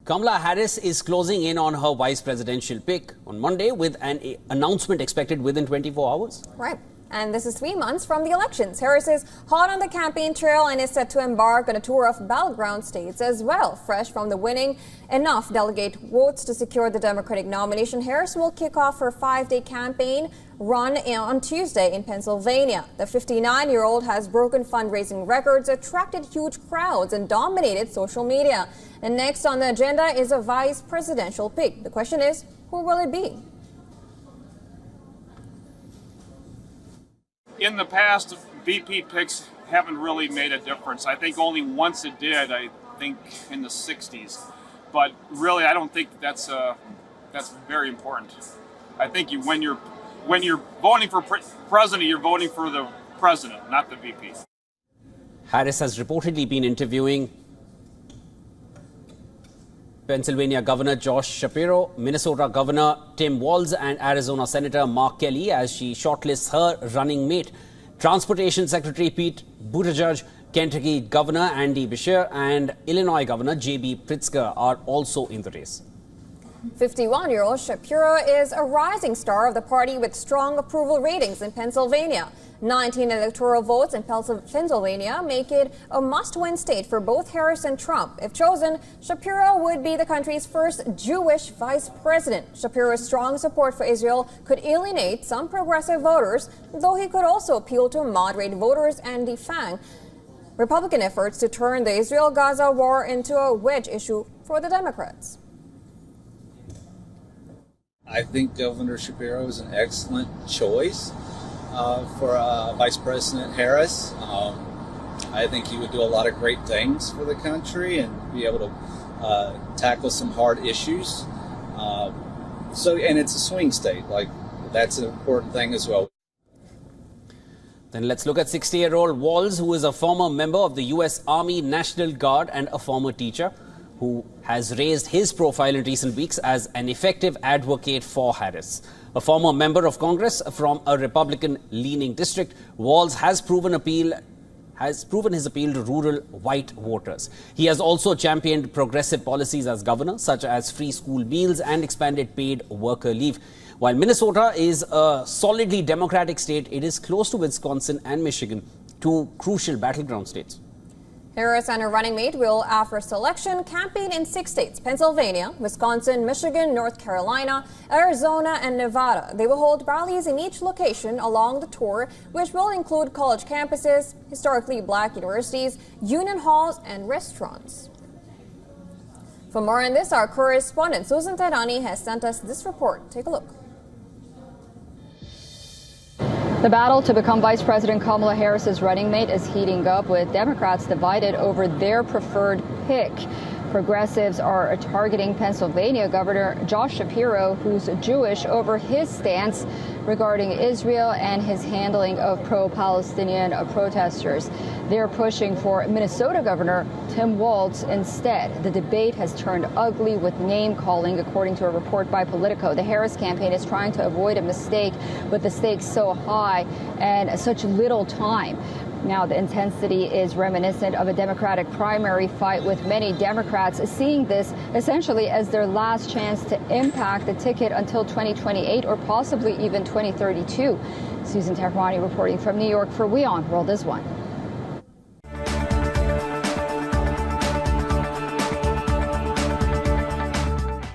Kamala Harris is closing in on her vice presidential pick on Monday with an announcement expected within 24 hours. Right. And this is 3 months from the elections. Harris is hot on the campaign trail and is set to embark on a tour of battleground states as well. Fresh from the winning enough delegate votes to secure the Democratic nomination, Harris will kick off her 5-day campaign run on Tuesday in Pennsylvania. The 59-year-old has broken fundraising records, attracted huge crowds, and dominated social media. And next on the agenda is a vice presidential pick. The question is, who will it be? In the past, VP picks haven't really made a difference. I think only once it did, I think in the 60s. But really, I don't think that's very important. I think when you're voting for president, you're voting for the president, not the VP. Harris has reportedly been interviewing Pennsylvania Governor Josh Shapiro, Minnesota Governor Tim Walz and Arizona Senator Mark Kelly as she shortlists her running mate. Transportation Secretary Pete Buttigieg, Kentucky Governor Andy Beshear and Illinois Governor J.B. Pritzker are also in the race. 51-year-old Shapiro is a rising star of the party with strong approval ratings in Pennsylvania. 19 electoral votes in Pennsylvania make it a must-win state for both Harris and Trump. If chosen, Shapiro would be the country's first Jewish vice president. Shapiro's strong support for Israel could alienate some progressive voters, though he could also appeal to moderate voters and defang Republican efforts to turn the Israel-Gaza war into a wedge issue for the Democrats. I think Governor Shapiro is an excellent choice for Vice President Harris. I think he would do a lot of great things for the country and be able to tackle some hard issues. And it's a swing state, that's an important thing as well. Then let's look at 60-year-old Walz, who is a former member of the U.S. Army National Guard and a former teacher, who has raised his profile in recent weeks as an effective advocate for Harris. A former member of Congress from a Republican-leaning district, Walz has proven his appeal to rural white voters. He has also championed progressive policies as governor, such as free school meals and expanded paid worker leave. While Minnesota is a solidly Democratic state, it is close to Wisconsin and Michigan, two crucial battleground states. Harris and her running mate will, after selection, campaign in 6 states: Pennsylvania, Wisconsin, Michigan, North Carolina, Arizona, and Nevada. They will hold rallies in each location along the tour, which will include college campuses, historically black universities, union halls, and restaurants. For more on this, our correspondent Susan Tairani has sent us this report. Take a look. The battle to become Vice President Kamala Harris's running mate is heating up, with Democrats divided over their preferred pick. Progressives are targeting Pennsylvania Governor Josh Shapiro, who's Jewish, over his stance regarding Israel and his handling of pro-Palestinian protesters. They're pushing for Minnesota Governor Tim Walz instead. The debate has turned ugly with name-calling, according to a report by Politico. The Harris campaign is trying to avoid a mistake with the stakes so high and such little time. Now, the intensity is reminiscent of a Democratic primary fight, with many Democrats seeing this essentially as their last chance to impact the ticket until 2028 or possibly even 2032. Susan Tairani reporting from New York for WION World is One.